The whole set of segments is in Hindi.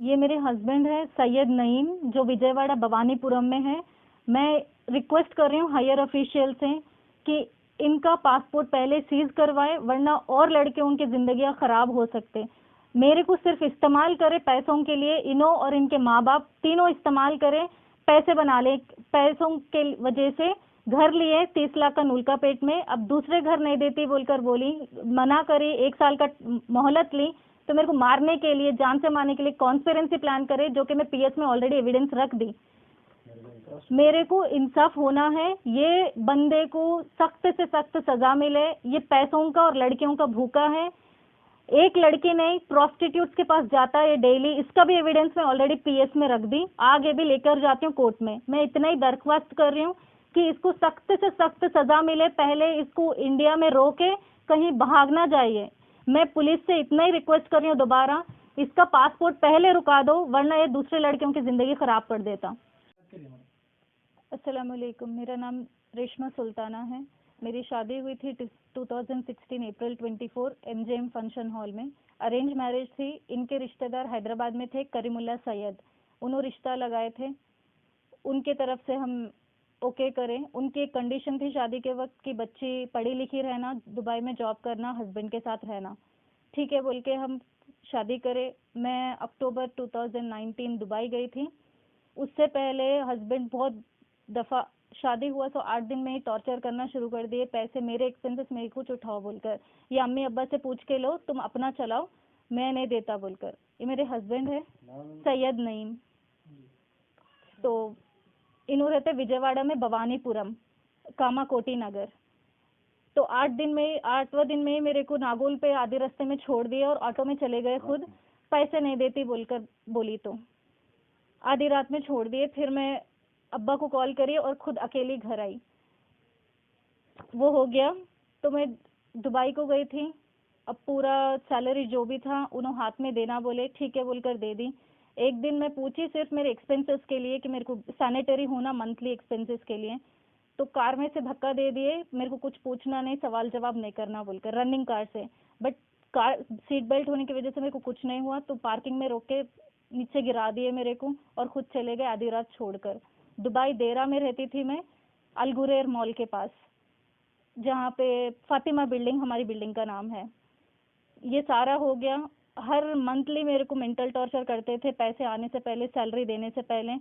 ये मेरे हस्बैंड है सैयद नईम, जो विजयवाड़ा भवानीपुरम में है। मैं रिक्वेस्ट कर रही हूँ हायर ऑफिशियल से कि इनका पासपोर्ट पहले सीज करवाए, वरना और लड़के उनकी जिंदगियां खराब हो सकते। मेरे को सिर्फ इस्तेमाल करे पैसों के लिए, इनो और इनके माँ बाप तीनों इस्तेमाल करे, पैसे बना ले। पैसों के वजह से घर लिए 30 लाख का नूलका पेट में, अब दूसरे घर नहीं देती बोलकर बोली, मना करी, 1 साल का मोहलत ली, तो मेरे को मारने के लिए, जान से मारने के लिए कॉन्स्पिरेंसी प्लान करे, जो कि मैं पीएस में ऑलरेडी एविडेंस रख दी। मेरे को इंसाफ होना है, ये बंदे को सख्त से सख्त सजा मिले। ये पैसों का और लड़कियों का भूखा है। एक लड़की नहीं, प्रोस्टिट्यूट्स के पास जाता है डेली, इसका भी एविडेंस मैं ऑलरेडी पीएस में रख दी, आगे भी लेकर जाती हूँ कोर्ट में। मैं इतना ही दरख्वास्त कर रही हूँ कि इसको सख्त से सख्त सजा मिले, पहले इसको इंडिया में रोके, कहीं भाग ना जाइए। मैं पुलिस से इतना ही रिक्वेस्ट कर रही हूँ दोबारा, इसका पासपोर्ट पहले रुका दो, वरना ये दूसरे लड़कियों की जिंदगी खराब कर देता। अस्सलाम वालेकुम, मेरा नाम रेशमा सुल्ताना है। मेरी शादी हुई थी 2016 अप्रैल 24 एमजेएम फंक्शन हॉल में। अरेंज मैरिज थी। इनके रिश्तेदार हैदराबाद में थे, करीमुल्ला सैयद, उन्होंने रिश्ता लगाए थे। उनके तरफ से हम ओके करें। उनकी एक कंडीशन थी शादी के वक्त कि बच्ची पढ़ी लिखी रहना, दुबई में जॉब करना, हस्बैंड के साथ रहना। ठीक है बोल के हम शादी करे। मैं अक्टूबर 2019 दुबई गई थी। उससे पहले हस्बैंड बहुत दफ़ा, शादी हुआ तो 8 दिन में ही टॉर्चर करना शुरू कर दिए। पैसे मेरे एक्सपेंसेस मेरे कुछ उठाओ बोलकर, ये अम्मी अब्बा से पूछ के लो, तुम अपना चलाओ, मैं नहीं देता बोलकर। ये मेरे हस्बैंड है सैयद नईम। तो इन्हों रहते विजयवाड़ा में भवानीपुरम, कामाकोटी नगर। तो 8वें दिन में ही मेरे को नागोल पे आधे रास्ते में छोड़ दिया और ऑटो में चले गए खुद। पैसे नहीं देती बोलकर बोली तो आधी रात में छोड़ दिए। फिर मैं अब्बा को कॉल करी और खुद अकेली घर आई। वो हो गया तो मैं दुबई को गई थी। अब पूरा सैलरी जो भी था उन्होंने हाथ में देना बोले, ठीक है बोलकर दे दी। एक दिन मैं पूछी सिर्फ मेरे एक्सपेंसेस के लिए कि मेरे को सैनिटरी होना मंथली एक्सपेंसेस के लिए, तो कार में से धक्का दे दिए, मेरे को कुछ पूछना नहीं, सवाल जवाब नहीं करना बोलकर, रनिंग कार से। बट कार सीट बेल्ट होने की वजह से मेरे को कुछ नहीं हुआ, तो पार्किंग में रोक के नीचे गिरा दिए मेरे को और खुद चले गए आधी रात छोड़कर। दुबई देरा में रहती थी मैं, अलगुरेर मॉल के पास, जहाँ पे फातिमा बिल्डिंग हमारी बिल्डिंग का नाम है। ये सारा हो गया। हर मंथली मेरे को मेंटल टॉर्चर करते थे, पैसे आने से पहले, सैलरी देने से पहले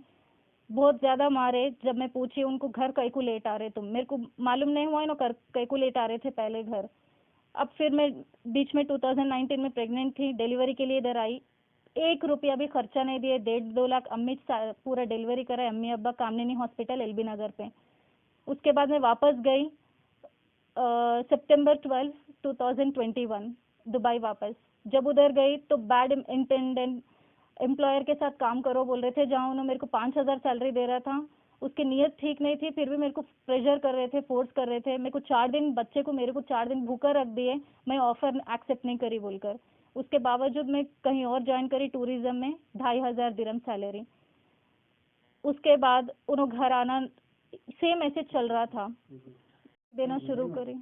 बहुत ज़्यादा मारे। जब मैं पूछी उनको घर कई को लेट आ रहे तुम, मेरे को मालूम नहीं हुआ इन्हों कई को लेट आ रहे थे पहले घर। अब फिर मैं बीच में 2019 में प्रेग्नेंट थी, डिलीवरी के लिए इधर आई। 1 रुपया भी खर्चा नहीं दिए, 1.5-2 लाख अम्मी पूरा डिलीवरी कराए, अम्मी अब्बा कामनी हॉस्पिटल एलबी नगर पे। उसके बाद मैं वापस गई सितंबर 12 2021 दुबई वापस। जब उधर गई तो बैड इंटेंडेंट एम्प्लॉयर के साथ काम करो बोल रहे थे, जहाँ उन्होंने मेरे को 5,000 सैलरी दे रहा था। उसकी नीयत ठीक नहीं थी, फिर भी मेरे को प्रेशर कर रहे थे, फोर्स कर रहे थे। मेरे को 4 दिन बच्चे को मेरे को 4 दिन भूखा रख दिए, मैं ऑफर एक्सेप्ट नहीं करी बोलकर। उसके बावजूद मैं कहीं और ज्वाइन करी टूरिज्म में, 2,500 दिरहम सैलरी। उसके बाद उन्होंने घर आना सेम ऐसे चल रहा था, देना शुरू करी।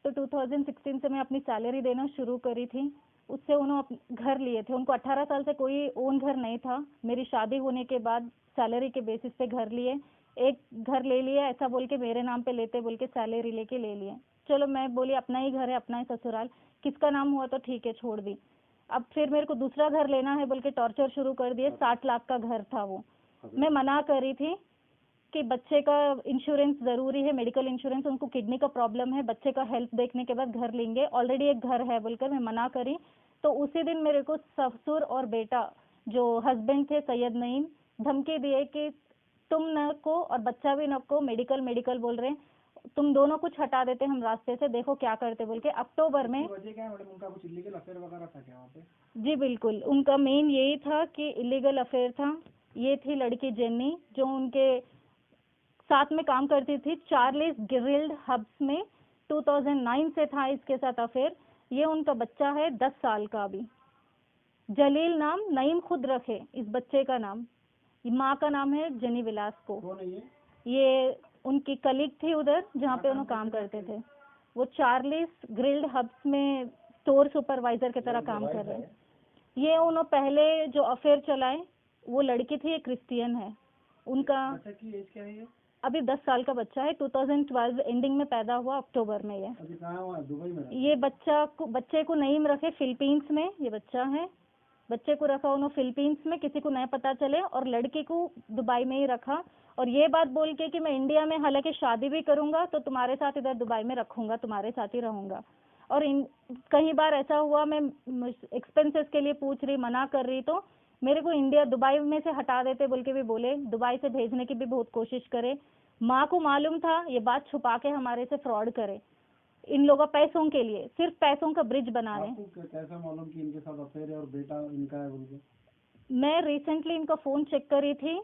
तो 2016 से मैं अपनी सैलरी देना शुरू करी थी। उससे उन्होंने घर लिए थे, उनको 18 साल से कोई ओन घर नहीं था। मेरी शादी होने के बाद सैलरी के बेसिस पे घर लिए, एक घर ले लिया, ऐसा बोल के मेरे नाम पे लेते बोल के सैलरी लेके ले लिए। चलो मैं बोली अपना ही घर है, अपना ही ससुराल, किसका नाम हुआ तो ठीक है, छोड़ दी। अब फिर मेरे को दूसरा घर लेना है बोल के टॉर्चर शुरू कर दिए। 60 लाख का घर था वो। मैं मना करी थी कि बच्चे का इंश्योरेंस ज़रूरी है, मेडिकल इंश्योरेंस, उनको किडनी का प्रॉब्लम है, बच्चे का हेल्थ देखने के बाद घर लेंगे, ऑलरेडी एक घर है बोलकर मैं मना करी। तो उसी दिन मेरे को ससुर और बेटा जो हस्बैंड थे सैयद नईम धमकी दिए कि तुम न को और बच्चा भी न को, मेडिकल मेडिकल बोल रहे हैं, तुम दोनों कुछ हटा देते हम रास्ते से, देखो क्या करते बोल के। अक्टूबर में वजह क्या है मैडम, उनका कुछ इलीगल अफेयर वगैरह था क्या वहाँ पे? जी बिल्कुल, उनका मेन यही था कि इलीगल अफेयर था। ये थी लड़की जेन्नी जो उनके साथ में काम करती थी चार्लीज गिरिल्ड हब्स में। 2009 से था इसके साथ अफेयर। ये उनका बच्चा है 10 साल का अभी, जलील नाम, नईम खुद रखे इस बच्चे का नाम। माँ का नाम है जनी विलास को। कौन है ये उनकी कलीग थी उधर जहाँ पे उन्होंने काम करते थे। वो चार्लीज ग्रिल्ड हब्स में स्टोर सुपरवाइजर की तरह काम कर रहे हैं। ये उन्होंने पहले जो अफेयर चलाए वो लड़की थी, ये क्रिश्चियन है। उनका बच्चा की एज क्या है ये? अभी 10 साल का बच्चा है, 2012 एंडिंग में पैदा हुआ, अक्टूबर में। ये अभी कहाँ हुआ? दुबई में? ये बच्चे को नहीं रखे फिलीपींस में, ये बच्चा है। बच्चे को रखा उन्होंने फिलीपींस में, किसी को नहीं पता चले, और लड़की को दुबई में ही रखा। और ये बात बोल के कि मैं इंडिया में हालांकि शादी भी करूंगा तो तुम्हारे साथ इधर दुबई में रखूंगा, तुम्हारे साथ ही रहूंगा। और कई बार ऐसा हुआ, मैं एक्सपेंसेस के लिए पूछ रही, मना कर रही, तो मेरे को इंडिया दुबई में से हटा देते बोल के भी बोले, दुबई से भेजने की भी बहुत कोशिश करे। माँ को मालूम था ये बात छुपा के हमारे से फ्रॉड करे इन लोगों पैसों के लिए, सिर्फ पैसों का ब्रिज बना रहे। आपको कैसा मालूम कि इनके साथ अफेयर है और बेटा इनका है बोल के? मैं रिसेंटली इनका फोन चेक करी थी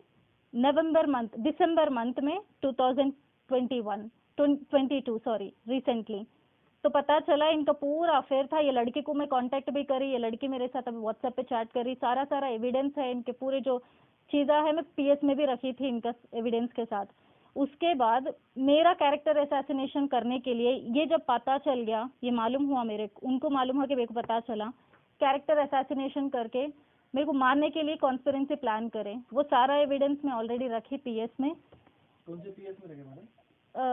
दिसंबर मंथ में 2022 सॉरी, रिसेंटली। तो पता चला इनका पूरा अफेयर था। ये लड़की को मैं कांटेक्ट भी करी, ये लड़की मेरे साथ अभी व्हाट्सएप पे चैट करी, सारा एविडेंस है इनके पूरे जो चीज़ें है, मैं पीएस में भी रखी थी इनका एविडेंस के साथ। उसके बाद मेरा कैरेक्टर असैसिनेशन करने के लिए ये जब पता चल गया, ये मालूम हुआ उनको मालूम हुआ कि मेरे को पता चला, कैरेक्टर असैसिनेशन करके मेरे को मारने के लिए कॉन्स्पिरेंसी प्लान करे। वो सारा एविडेंस मैं ऑलरेडी रखी पीएस में। कौन से पीएस में रखे मैडम?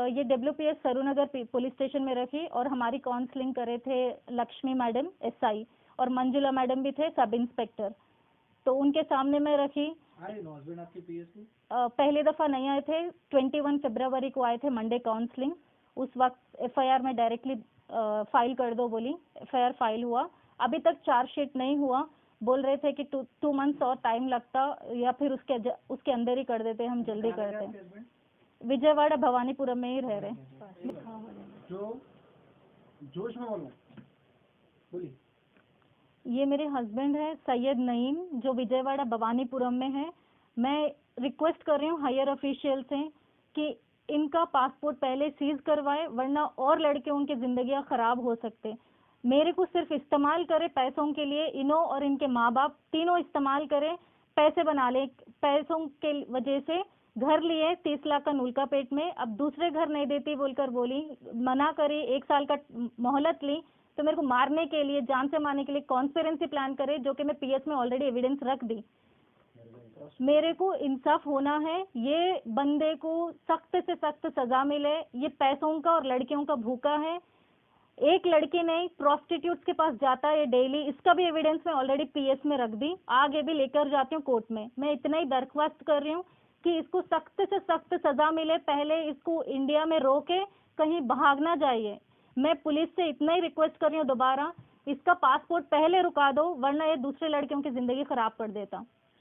ये WPS सरूनगर पुलिस स्टेशन में रखी, और हमारी काउंसलिंग करे थे लक्ष्मी मैडम SI, और मंजुला मैडम भी थे सब इंस्पेक्टर, तो उनके सामने मैं रखी। आए हस्बैंड आपके पीएस में? पहली दफ़ा नहीं आए थे, 21 फरवरी को आए थे, मंडे काउंसलिंग। उस वक्त FIR में डायरेक्टली फाइल कर दो बोली, FIR फाइल हुआ। अभी तक चार्जशीट नहीं हुआ, बोल रहे थे कि 2 मंथ्स और टाइम लगता, या फिर उसके अंदर ही कर देते, हम जल्दी करते। विजयवाड़ा भवानीपुरम में ही रह रहे। जो जोश में बोलो, बोलिए। ये मेरे हस्बैंड है सैयद नईम, जो विजयवाड़ा भवानीपुरम में है। मैं रिक्वेस्ट कर रही हूँ हायर ऑफिशियल से कि इनका पासपोर्ट पहले सीज करवाए, वरना और लड़कियों की जिंदगियां खराब हो सकते। मेरे को सिर्फ इस्तेमाल करे पैसों के लिए, इनो और इनके माँ बाप तीनों इस्तेमाल करे, पैसे बना ले। पैसों के वजह से घर लिए 30 लाख का नूलकापेट में, अब दूसरे घर नहीं देती बोलकर बोली, मना करी, 1 साल का मोहलत ली, तो मेरे को मारने के लिए, जान से मारने के लिए कॉन्स्पिरेंसी प्लान करे, जो कि मैं पीएस में ऑलरेडी एविडेंस रख दी। मेरे को इंसाफ होना है, ये बंदे को सख्त से सख्त सजा मिले। ये पैसों का और लड़कियों का भूखा है। एक लड़की नहीं, प्रोस्टिट्यूट्स के पास जाता है डेली, इसका भी एविडेंस मैं ऑलरेडी पीएस में रख दी, आगे भी लेकर जाती हूँ कोर्ट में। मैं इतना ही दरख्वास्त कर रही हूँ कि इसको सख्त से सख्त सजा मिले, पहले इसको इंडिया में रोके, कहीं भाग ना जाइए। मैं पुलिस से इतना ही रिक्वेस्ट कर रही हूँ दोबारा, इसका पासपोर्ट पहले रुका दो, वरना ये दूसरे लड़कियों की जिंदगी खराब कर देता।